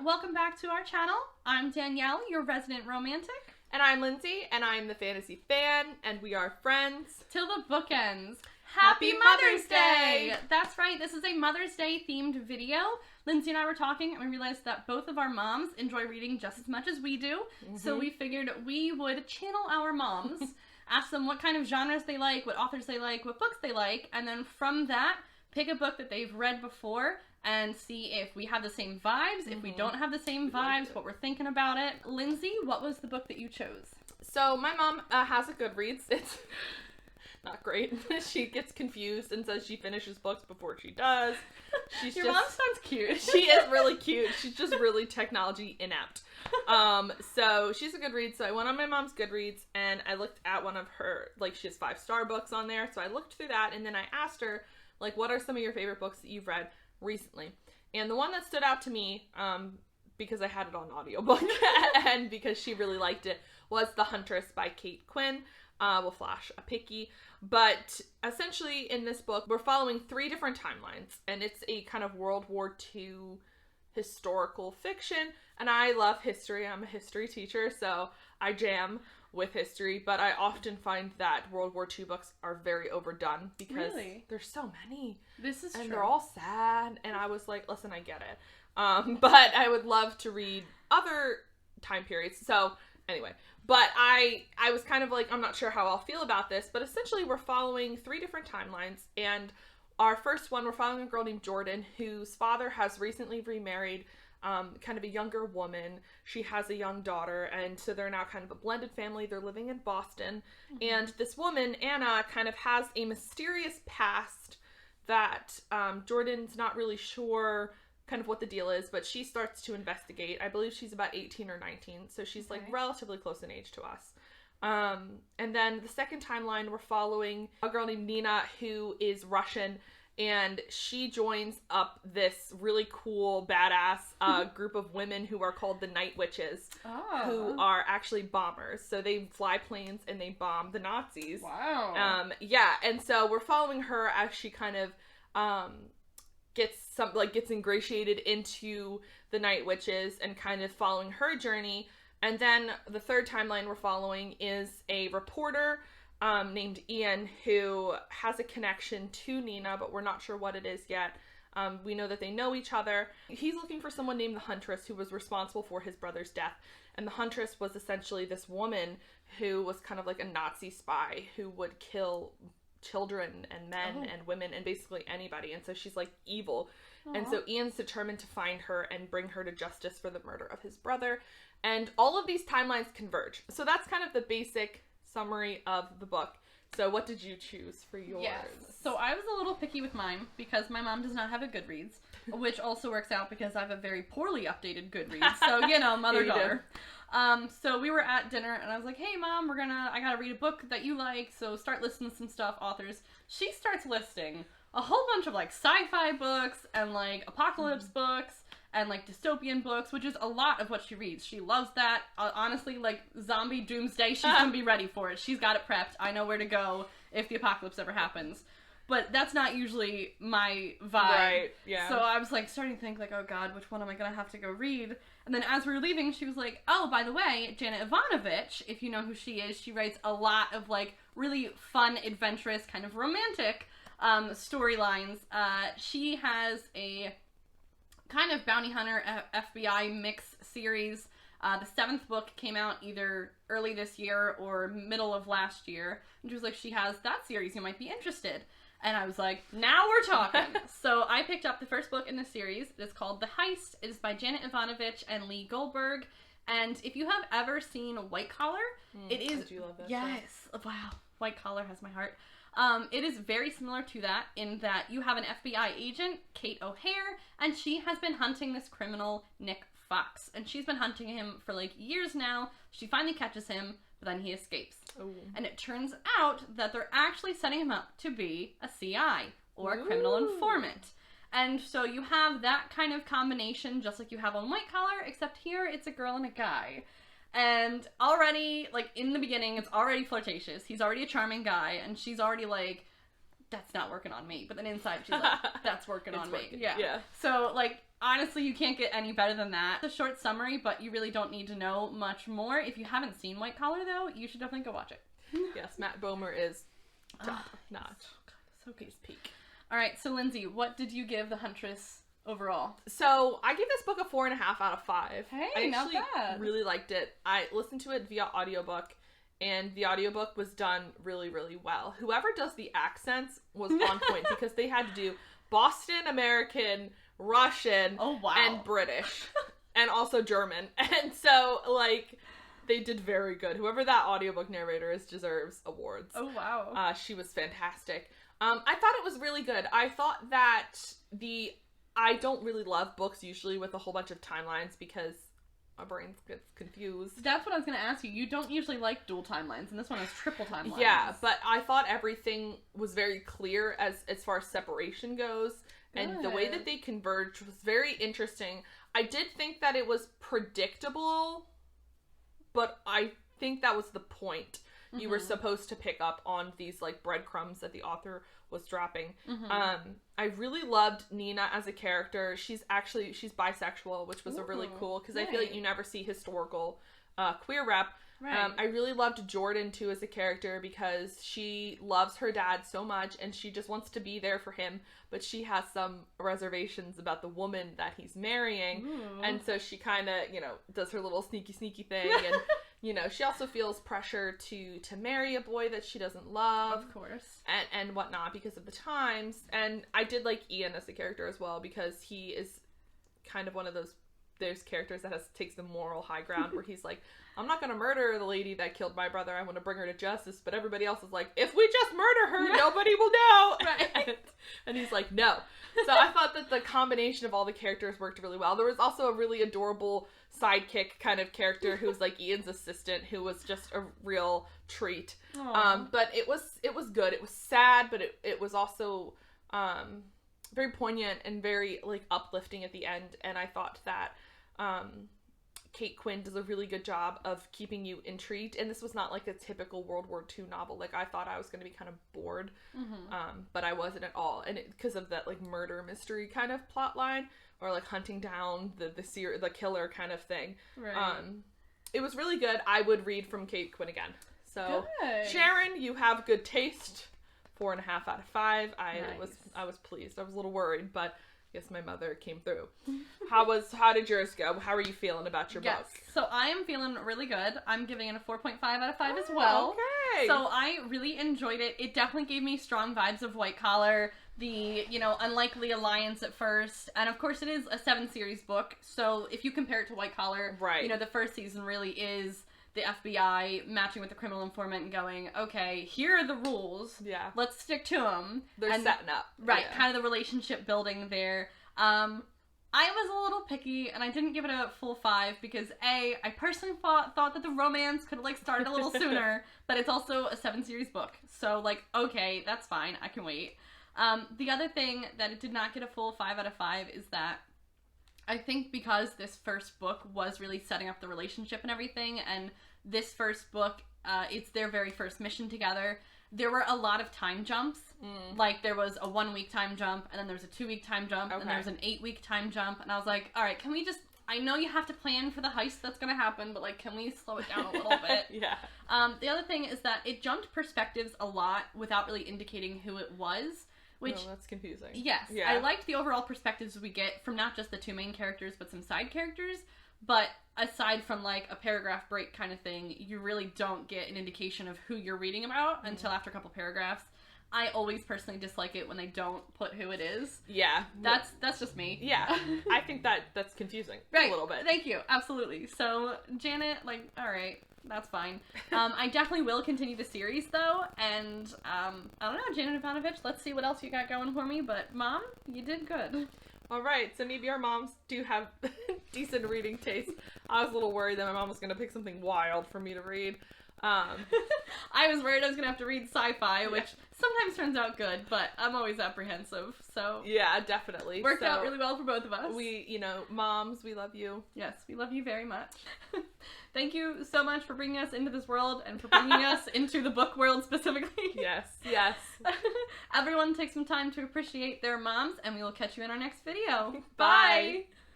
welcome back to our channel. I'm Danielle, your resident romantic. And I'm Lindsay, and I'm the fantasy fan, and we are friends. Till the book ends. Happy Mother's Day! That's right, this is a Mother's Day themed video. Lindsay and I were talking, and we realized that both of our moms enjoy reading just as much as we do. So we figured we would channel our moms, ask them what kind of genres they like, what authors they like, what books they like, and then from that, pick a book that they've read before and see if we have the same vibes, if we don't have the same vibes, what we're thinking about it. Lindsay, what was the book that you chose? So my mom has a Goodreads. It's not great. She gets confused and says she finishes books before she does. Your mom sounds cute. She is really cute. She's just really technology inept. So she's a Goodreads. So I went on my mom's Goodreads and I looked at one of her, like, she has 5-star books on there. So I looked through that and then I asked her, like, what are some of your favorite books that you've read recently? And the one that stood out to me, because I had it on audiobook and because she really liked it, was The Huntress by Kate Quinn. We'll flash a picky. But essentially in this book, we're following 3 different timelines, and it's a kind of World War II historical fiction. And I love history. I'm a history teacher, so I jam with history, but I often find that World War II books are very overdone because there's so many. This is true. And they're all sad, and I was like, listen, I get it. But I would love to read other time periods. So anyway, but I was kind of like, I'm not sure how I'll feel about this, but essentially we're following 3 different timelines, and our first one, we're following a girl named Jordan whose father has recently remarried kind of a younger woman. She has a young daughter, and so they're now kind of a blended family. They're living in Boston, and this woman, Anna, kind of has a mysterious past that Jordan's not really sure kind of what the deal is, but she starts to investigate. I believe she's about 18 or 19, so she's like relatively close in age to us. And then the second timeline, we're following a girl named Nina who is Russian, and she joins up this really cool, badass group of women who are called the Night Witches, who are actually bombers. So they fly planes and they bomb the Nazis. Wow. Yeah, and so we're following her as she kind of gets ingratiated into the Night Witches and kind of following her journey. And then the third timeline we're following is a reporter named Ian who has a connection to Nina, but we're not sure what it is yet. We know that they know each other. He's looking for someone named the Huntress who was responsible for his brother's death. And the Huntress was essentially this woman who was kind of like a Nazi spy who would kill children and men and women and basically anybody. And so she's like evil. And so Ian's determined to find her and bring her to justice for the murder of his brother. And all of these timelines converge. So that's kind of the basic summary of the book. So what did you choose for yours? Yes. So I was a little picky with mine because my mom does not have a Goodreads, which also works out because I have a very poorly updated Goodreads. So, you know, mother-daughter. So we were at dinner and I was like, hey mom, I gotta read a book that you like, so start listing some stuff, authors. She starts listing a whole bunch of like sci-fi books and like apocalypse books and like dystopian books, which is a lot of what she reads. She loves that. Honestly, like zombie doomsday, she's gonna be ready for it. She's got it prepped. I know where to go if the apocalypse ever happens. But that's not usually my vibe. Right, yeah. So I was like starting to think like, oh god, which one am I gonna have to go read? And then as we were leaving, she was like, oh, by the way, Janet Ivanovich, if you know who she is, she writes a lot of like really fun, adventurous, kind of romantic storylines. She has a kind of bounty hunter FBI mix series. The 7th book came out either early this year or middle of last year. And she was like, she has that series, you might be interested. And I was like, now we're talking. So I picked up the first book in the series. It is called The Heist. It is by Janet Ivanovich and Lee Goldberg. And if you have ever seen White Collar, it is... I do love that show. Wow. White Collar has my heart. It is very similar to that in that you have an FBI agent, Kate O'Hare, and she has been hunting this criminal, Nick Fox. And she's been hunting him for like years now. She finally catches him, but then he escapes. Ooh. And it turns out that they're actually setting him up to be a CI, or a criminal informant. And so you have that kind of combination, just like you have on White Collar, except here it's a girl and a guy. And already, like, in the beginning, it's already flirtatious. He's already a charming guy, and she's already, like, that's not working on me. But then inside she's like, that's working on me. Working. Yeah. So, like, honestly, you can't get any better than that. It's a short summary, but you really don't need to know much more. If you haven't seen White Collar, though, you should definitely go watch it. Yes, Matt Bomer is top notch. So good. Peak. All right, so Lindsay, what did you give The Huntress overall? So I gave this book a 4.5 out of 5. Hey, I not actually bad. really liked it. I listened to it via audiobook, and the audiobook was done really, really well. Whoever does the accents was on point because they had to do Boston, American, Russian, and British, and also German. And so, like, they did very good. Whoever that audiobook narrator is deserves awards. Oh, wow. She was fantastic. I thought it was really good. I thought that I don't really love books usually with a whole bunch of timelines because my brain gets confused. That's what I was going to ask you. You don't usually like dual timelines, and this one has triple timelines. Yeah, but I thought everything was very clear as far as separation goes, and the way that they converged was very interesting. I did think that it was predictable, but I think that was the point. You were supposed to pick up on these, like, breadcrumbs that the author was dropping. I really loved Nina as a character. She's bisexual, which was a really cool, because I feel like you never see historical queer rep. Right. I really loved Jordan, too, as a character, because she loves her dad so much, and she just wants to be there for him, but she has some reservations about the woman that he's marrying, and so she kind of, does her little sneaky thing, and, she also feels pressure to marry a boy that she doesn't love. Of course. And whatnot, because of the times, and I did like Ian as a character as well, because he is kind of one of those characters that takes the moral high ground, where he's like, I'm not going to murder the lady that killed my brother. I want to bring her to justice. But everybody else is like, if we just murder her, nobody will know. Right. And he's like, no. So I thought that the combination of all the characters worked really well. There was also a really adorable sidekick kind of character who was like Ian's assistant, who was just a real treat. But it was good. It was sad, but it was also very poignant and very, like, uplifting at the end. And I thought that Kate Quinn does a really good job of keeping you intrigued, and this was not like a typical World War II novel. Like, I thought I was going to be kind of bored, but I wasn't at all, and because of that, like, murder mystery kind of plot line, or like hunting down the killer kind of thing. Right. It was really good. I would read from Kate Quinn again. So good. Sharon, you have good taste. 4.5 out of 5. I was pleased. I was a little worried, but I guess my mother came through. How did yours go? How are you feeling about your book? So I am feeling really good. I'm giving it a 4.5 out of 5 as well. Okay. So I really enjoyed it. It definitely gave me strong vibes of White Collar, the, unlikely alliance at first. And of course it is a 7-series book. So if you compare it to White Collar, right, the first season really is the FBI matching with the criminal informant and going, okay, here are the rules. Yeah. Let's stick to them. They're setting up. Right. Yeah. Kind of the relationship building there. I was a little picky and I didn't give it a full 5 because I personally thought that the romance could have, started a little sooner, but it's also a 7-series book. So, okay, that's fine. I can wait. The other thing that it did not get a full 5 out of 5 is that I think because this first book was really setting up the relationship and everything, and this first book, it's their very first mission together, there were a lot of time jumps. Like, there was a 1-week time jump, and then there was a 2-week time jump, and there was an 8-week time jump, and I was like, alright, can we just, I know you have to plan for the heist that's gonna happen, but, can we slow it down a little bit? Yeah. The other thing is that it jumped perspectives a lot without really indicating who it was. Which, that's confusing. Yes. Yeah. I liked the overall perspectives we get from not just the 2 main characters, but some side characters. But aside from, a paragraph break kind of thing, you really don't get an indication of who you're reading about until after a couple paragraphs. I always personally dislike it when they don't put who it is. Yeah. That's just me. Yeah. I think that's confusing. Right. A little bit. Thank you. Absolutely. So, Janet, alright. That's fine. I definitely will continue the series, though, and, I don't know, Janet Ivanovich, let's see what else you got going for me, but, Mom, you did good. Alright, so maybe our moms do have decent reading taste. I was a little worried that my mom was going to pick something wild for me to read. I was worried I was gonna have to read sci-fi, which sometimes turns out good, but I'm always apprehensive, so... Yeah, definitely. Worked out really well for both of us. We, moms, we love you. Yes, we love you very much. Thank you so much for bringing us into this world, and for bringing us into the book world specifically. Yes. Everyone take some time to appreciate their moms, and we will catch you in our next video. Bye!